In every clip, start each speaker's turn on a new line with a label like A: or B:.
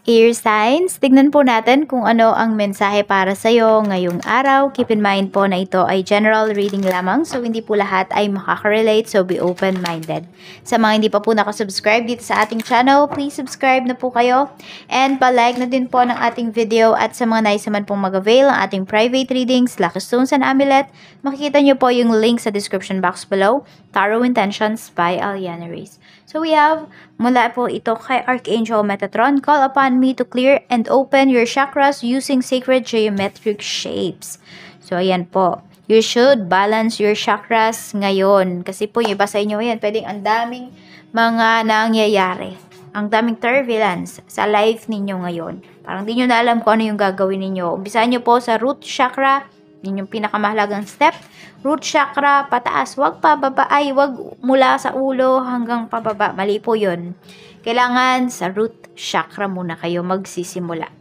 A: Air signs, tignan po natin kung ano ang mensahe para sa'yo ngayong araw. Keep in mind po na ito ay general reading lamang, so hindi po lahat ay makaka-relate, so be open-minded. Sa mga hindi pa po nakasubscribe dito sa ating channel, please subscribe na po kayo. And pa-like na din po ng ating video, at sa mga nais naman pong mag-avail ng ating private readings, Lucky Stones and Amulet, makikita nyo po yung link sa description box below. Tarot Intentions by Aliana Reyes. So we have, mula po ito kay Archangel Metatron, call upon me to clear and open your chakras using sacred geometric shapes. So ayan po, you should balance your chakras ngayon. Kasi po yung iba sa inyo yan, pwedeng ang daming mga nangyayari. Ang daming turbulence sa life ninyo ngayon. Parang di nyo na alam kung ano yung gagawin ninyo. Umpisahan nyo po sa root chakra, yun yung pinakamahalagang step. Root chakra, pataas, wag pababa, wag mula sa ulo hanggang pababa. Mali po yun. Kailangan sa root chakra muna kayo magsisimula.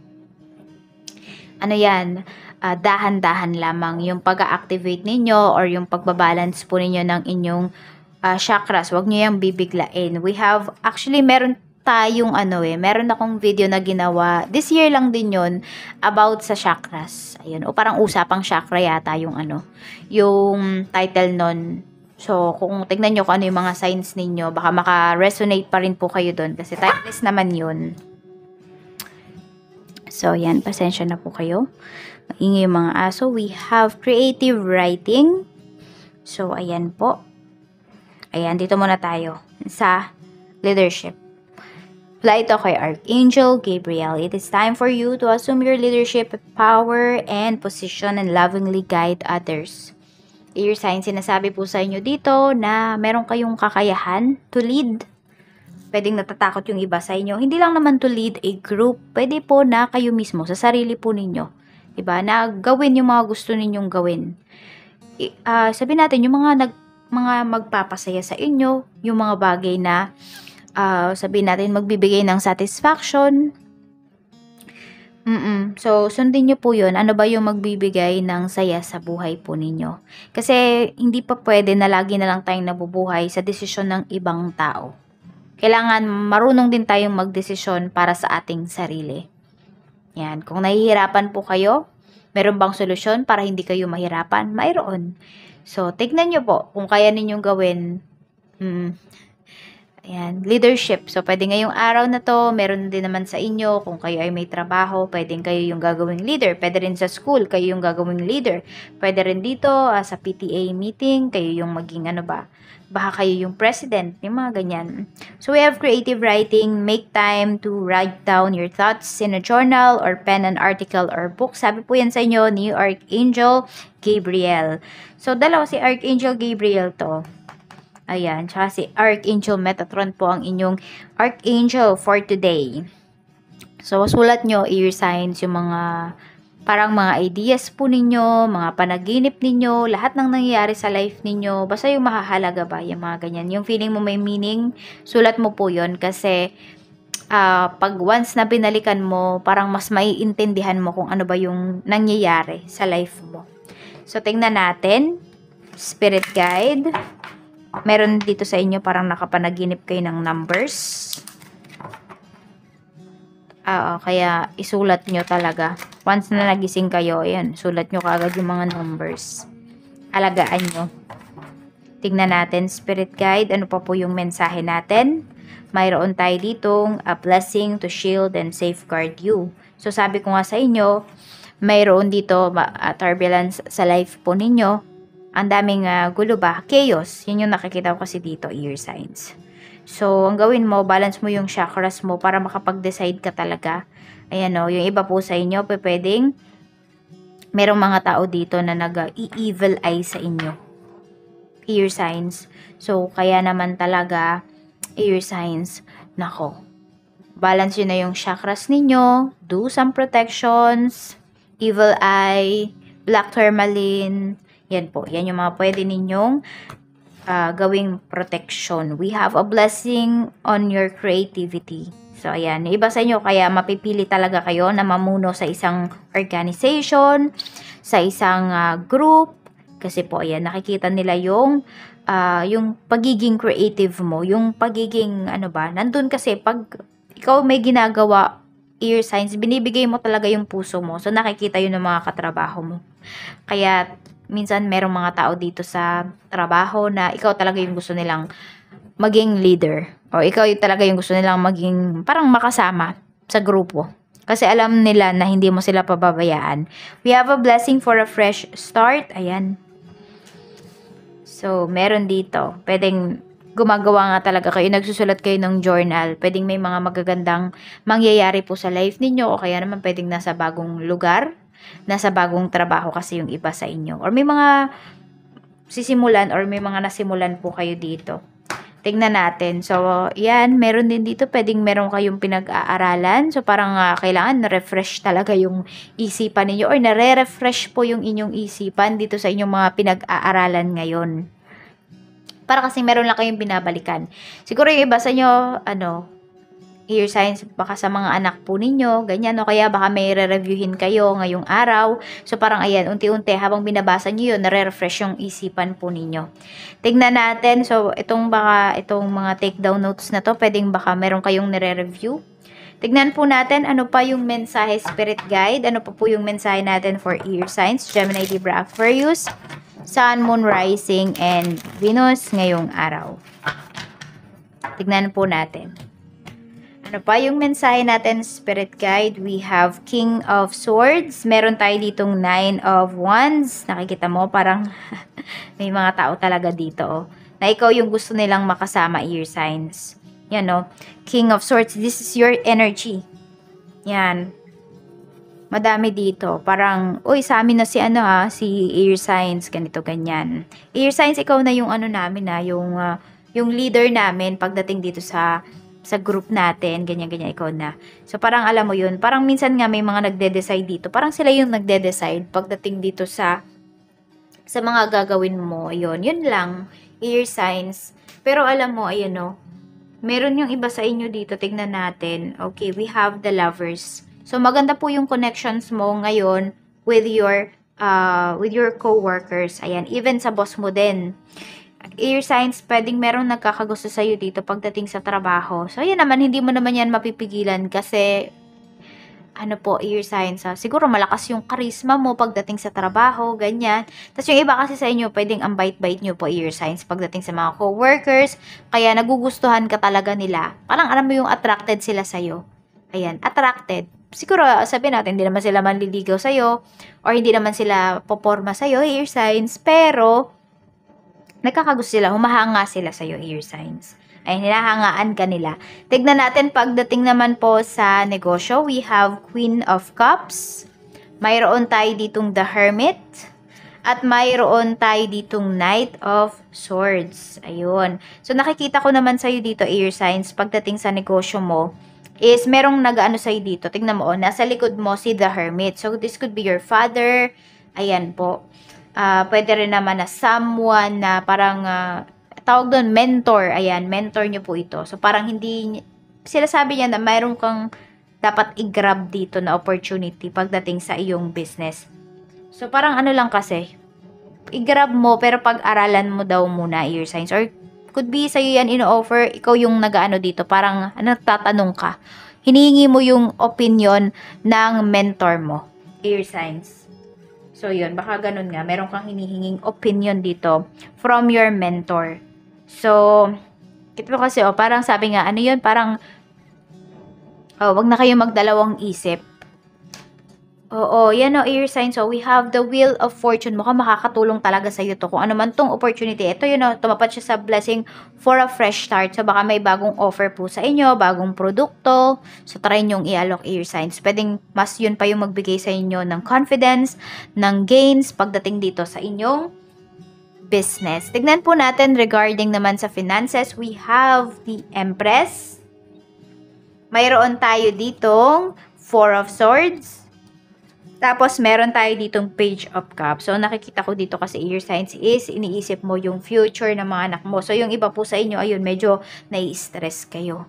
A: Ano yan? Dahan-dahan lamang yung pag-activate ninyo or yung pagbabalance po ninyo ng inyong chakras. Wag nyo yung bibiglain. We have, actually meron tayong meron akong video na ginawa, this year lang din yon, about sa chakras. Ayun, o parang usapang chakra yata yung yung title nun. So, kung tignan nyo kung ano yung mga signs ninyo, baka maka-resonate pa rin po kayo doon kasi timeless naman yun. So, yan, pasensya na po kayo. Maingay yung mga aso. We have creative writing. So, ayan po. Ayan, dito muna tayo sa leadership. Fly ito kay Archangel Gabriel. It is time for you to assume your leadership power and position and lovingly guide others. Air sign, sinasabi po sa inyo dito na meron kayong kakayahan to lead. Pwedeng natatakot yung iba sa inyo. Hindi lang naman to lead a group. Pwede po na kayo mismo, sa sarili po ninyo. Diba? Na gawin yung mga gusto ninyong gawin. Sabihin natin, yung mga magpapasaya sa inyo, yung mga bagay na sabihin natin magbibigay ng satisfaction. So, sundin nyo po yun. Ano ba yung magbibigay ng saya sa buhay po ninyo? Kasi, hindi pa pwede na lagi na lang tayong nabubuhay sa desisyon ng ibang tao. Kailangan marunong din tayong magdesisyon para sa ating sarili. Yan. Kung nahihirapan po kayo, meron bang solusyon para hindi kayo mahirapan? Mayroon. So, tignan nyo po kung kaya ninyong gawin. Ayan, leadership. So, pwede ngayong araw na to, meron din naman sa inyo, kung kayo ay may trabaho, pwedeng kayo yung gagawing leader. Pwede rin sa school, kayo yung gagawing leader. Pwede rin dito, sa PTA meeting, kayo yung maging baka kayo yung president, yung mga ganyan. So, we have creative writing. Make time to write down your thoughts in a journal or pen an article or book. Sabi po yan sa inyo ni Archangel Gabriel. So, dalawa si Archangel Gabriel to. Ayan, tsaka si Archangel Metatron po ang inyong Archangel for today. So, sulat nyo, air signs, yung mga parang mga ideas po ninyo, mga panaginip ninyo, lahat ng nangyayari sa life ninyo, basta yung mahahalaga ba, yung mga ganyan. Yung feeling mo may meaning, sulat mo po yun kasi pag once na binalikan mo, parang mas maiintindihan mo kung ano ba yung nangyayari sa life mo. So, tingnan natin, Spirit Guide. Meron dito sa inyo parang nakapanaginip kayo ng numbers. Kaya isulat nyo talaga. Once na nagising kayo, ayan, sulat nyo kaagad yung mga numbers. Alagaan nyo. Tignan natin, Spirit Guide, ano pa po yung mensahe natin. Mayroon tayo ditong a blessing to shield and safeguard you. So sabi ko nga sa inyo, mayroon dito turbulence sa life po ninyo. Ang daming gulo ba? Chaos. Yun yung nakikita ko kasi dito, air signs. So, ang gawin mo, balance mo yung chakras mo para makapag-decide ka talaga. Ayan o, yung iba po sa inyo, pwedeng merong mga tao dito na nag-evil eye sa inyo. Air signs. So, kaya naman talaga, air signs, nako. Balance yun na yung chakras ninyo. Do some protections. Evil eye. Black tourmaline. Yan po. Yan yung mga pwede ninyong gawing protection. We have a blessing on your creativity. So, ayan. Iba sa inyo, kaya mapipili talaga kayo na mamuno sa isang organization, sa isang group. Kasi po, ayan, nakikita nila yung pagiging creative mo, yung pagiging, nandun kasi, pag ikaw may ginagawa, air signs, binibigay mo talaga yung puso mo. So, nakikita yun ng mga katrabaho mo. Kaya, minsan merong mga tao dito sa trabaho na ikaw talaga yung gusto nilang maging leader. O ikaw yung talaga yung gusto nilang maging parang makasama sa grupo. Kasi alam nila na hindi mo sila pababayaan. We have a blessing for a fresh start. Ayan. So, meron dito. Pwedeng gumagawa nga talaga kayo. Nagsusulat kayo ng journal. Pwedeng may mga magagandang mangyayari po sa life ninyo. O kaya naman pwedeng nasa bagong lugar. Nasa bagong trabaho kasi yung iba sa inyo. Or may mga sisimulan or may mga nasimulan po kayo dito. Tingnan natin. So, yan. Meron din dito. Pwedeng meron kayong pinag-aaralan. So, parang kailangan na-refresh talaga yung isipan ninyo or nare-refresh po yung inyong isipan dito sa inyong mga pinag-aaralan ngayon. Para kasi meron lang kayong binabalikan. Siguro yung iba sa inyo, air signs, baka sa mga anak po ninyo, ganyan, o kaya baka may re-reviewin kayo ngayong araw. So, parang ayan, unti-unti, habang binabasa nyo yun, nare-refresh yung isipan po ninyo. Tignan natin, so, itong mga take down notes na to, pwedeng baka meron kayong nire-review. Tignan po natin, ano pa yung mensahe spirit guide, ano pa po yung mensahe natin for air signs, Gemini, Libra, Aquarius, Sun, Moon, Rising, and Venus ngayong araw. Tignan po natin. Ano pa yung mensahe natin, Spirit Guide? We have King of Swords. Meron tayo ditong 9 of Wands. Nakikita mo, parang may mga tao talaga dito. Oh, na ikaw yung gusto nilang makasama, air signs. Yan, no? King of Swords, this is your energy. Yan. Madami dito. Parang, uy, sa amin na si si air signs, ganito, ganyan. Air signs, ikaw na yung namin yung leader namin pagdating dito sa group natin, ganyan-ganyan, ikaw na. So, parang alam mo yun, parang minsan nga may mga nagde-decide dito. Parang sila yung nagde-decide pagdating dito sa mga gagawin mo. Yun lang, air signs. Pero alam mo, ayun, no, meron yung iba sa inyo dito, tignan natin. Okay, we have the lovers. So, maganda po yung connections mo ngayon with your co-workers. Ayan, even sa boss mo din. Air signs, pwedeng merong nagkakagusto sa'yo dito pagdating sa trabaho. So, yan naman, hindi mo naman yan mapipigilan kasi, air signs, siguro malakas yung charisma mo pagdating sa trabaho, ganyan. Tapos yung iba kasi sa inyo, pwedeng ang bait-bait nyo po, air signs, pagdating sa mga co-workers, kaya nagugustuhan ka talaga nila. Parang alam mo yung attracted sila sa'yo. Ayan, attracted. Siguro, sabihin natin, hindi naman sila manliligaw sa'yo, or hindi naman sila poporma sa'yo, air signs, pero nagkakagusto sila, humahanga sila sa'yo, air signs. Ay, hinahangaan ka nila. Tignan natin, pagdating naman po sa negosyo, we have Queen of Cups. Mayroon tayo ditong The Hermit. At mayroon tayo ditong Knight of Swords. Ayun. So, nakikita ko naman sa'yo dito, air signs, pagdating sa negosyo mo, is merong nag-ano sa'yo dito. Tignan mo, nasa likod mo si The Hermit. So, this could be your father. Ayan po. Pwede rin naman na someone na parang tawag doon, mentor. Ayan, mentor nyo po ito. So, parang hindi, sila sabi niya na mayroon kang dapat i-grab dito na opportunity pagdating sa iyong business. So, parang lang kasi, i-grab mo, pero pag-aralan mo daw muna, air signs. Or, could be sa'yo yan ino-offer, ikaw yung nag-ano dito, parang tatanong ka. Hinihingi mo yung opinion ng mentor mo, air signs. So, yun, baka ganun nga. Meron kang hinihinging opinion dito from your mentor. So, ito kasi, parang sabi nga, yun, parang, wag na kayo magdalawang isip. Oo, yan air sign. So, we have the Wheel of Fortune. Mukhang makakatulong talaga sa'yo to. Kung ano man tong opportunity. Ito yun, tumapat siya sa blessing for a fresh start. So, baka may bagong offer po sa inyo, bagong produkto. So, try nyong i-alok air signs. Pwedeng mas yun pa yung magbigay sa inyo ng confidence, ng gains, pagdating dito sa inyong business. Tignan po natin regarding naman sa finances. We have the Empress. Mayroon tayo ditong Four of Swords. Tapos, meron tayo ditong Page of Cups. So, nakikita ko dito kasi air signs is iniisip mo yung future ng mga anak mo. So, yung iba po sa inyo, ayun, medyo nai-stress kayo.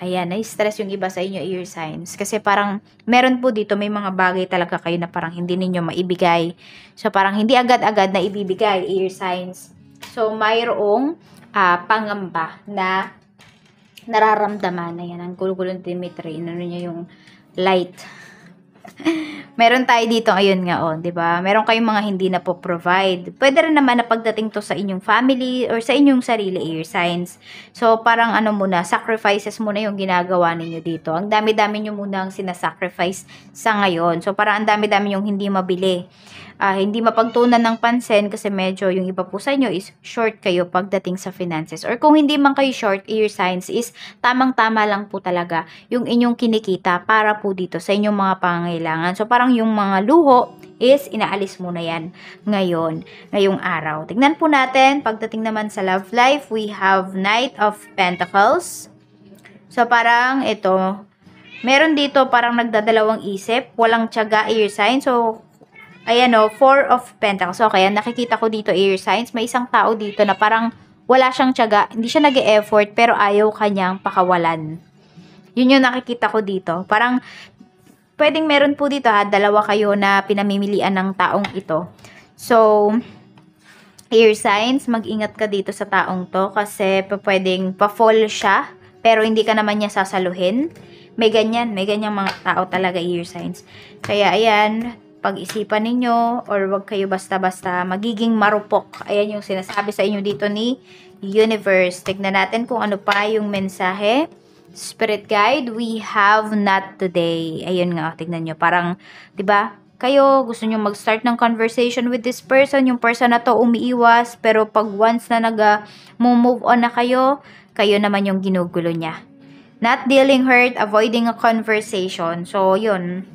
A: Ayan, nai-stress yung iba sa inyo, air signs. Kasi parang, meron po dito, may mga bagay talaga kayo na parang hindi ninyo maibigay. So, parang hindi agad-agad na ibibigay, air signs. So, mayroong pangamba na nararamdaman. Ayan, ang gulo-gulo ni Dimitri. Ano niya yung light. Meron tayo dito ayun nga, oh, 'di ba? Meron kayong mga hindi na po provide. Pwede rin naman na pagdating to sa inyong family or sa inyong sarili air signs. So parang ano muna, sacrifices muna yung ginagawa ninyo dito. Ang dami-dami niyo muna ang sinasacrifice sa ngayon. So parang ang dami-dami yung hindi mabili. Hindi mapagtunan ng pansin kasi medyo yung iba po sa inyo is short kayo pagdating sa finances. Or kung hindi man kayo short, air signs is tamang-tama lang po talaga yung inyong kinikita para po dito sa inyong mga pangangailangan. So parang yung mga luho is inaalis muna yan ngayong araw. Tignan po natin, pagdating naman sa love life, we have Knight of Pentacles. So parang ito, meron dito parang nagdadalawang isip, walang tiyaga air sign. So ayan o, Four of Pentacles. So, kaya nakikita ko dito air signs. May isang tao dito na parang wala siyang tiyaga. Hindi siya nag-e-effort pero ayaw kanyang pakawalan. Yun yung nakikita ko dito. Parang pwedeng meron po dito dalawa kayo na pinamimilian ng taong ito. So, air signs, mag-ingat ka dito sa taong to kasi pwedeng pa-fall siya pero hindi ka naman niya sasaluhin. May ganyang mga tao talaga air signs. Kaya ayan, pag-isipan ninyo or wag kayo basta-basta magiging marupok. Ayan yung sinasabi sa inyo dito ni Universe. Tignan natin kung ano pa yung mensahe. Spirit guide, we have not today. Ayun nga, tignan nyo. Parang, 'di ba? Kayo, gusto nyo mag-start ng conversation with this person. Yung person na to umiiwas. Pero pag once na move on na kayo naman yung ginugulo niya. Not dealing hurt, avoiding a conversation. So, yun.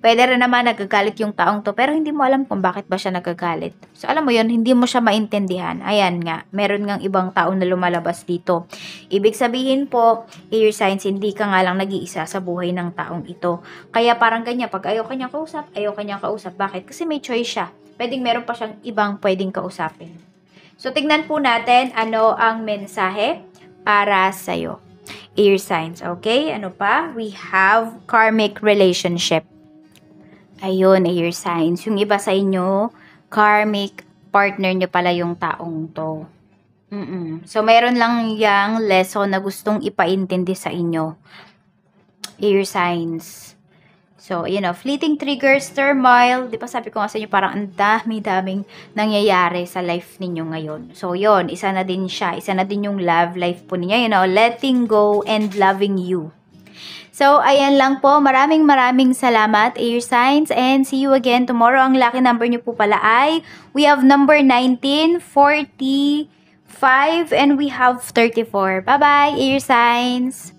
A: Pwede rin naman nagagalit yung taong to, pero hindi mo alam kung bakit ba siya nagagalit. So, alam mo yun, hindi mo siya maintindihan. Ayan nga, meron ngang ibang tao na lumalabas dito. Ibig sabihin po, air signs, hindi ka nga lang nag-iisa sa buhay ng taong ito. Kaya parang ganyan, pag ayaw kanyang kausap. Bakit? Kasi may choice siya. Pwedeng meron pa siyang ibang pwedeng kausapin. So, tignan po natin ano ang mensahe para sa'yo. Air signs, okay? Ano pa? We have karmic relationship. Ayun, air signs. Yung iba sa inyo, karmic partner nyo pala yung taong to. So, mayroon lang yung lesson na gustong ipaintindi sa inyo. Air signs. So, fleeting triggers, turmoil. Di ba sabi ko nga sa inyo, parang ang dami-daming nangyayari sa life ninyo ngayon. So, yun, isa na din siya. Isa na din yung love life po ninyo. Letting go and loving you. So, ayan lang po. Maraming salamat, air signs. And see you again tomorrow. Ang lucky number nyo po pala ay, we have number 19, 45, and we have 34. Bye-bye, air signs!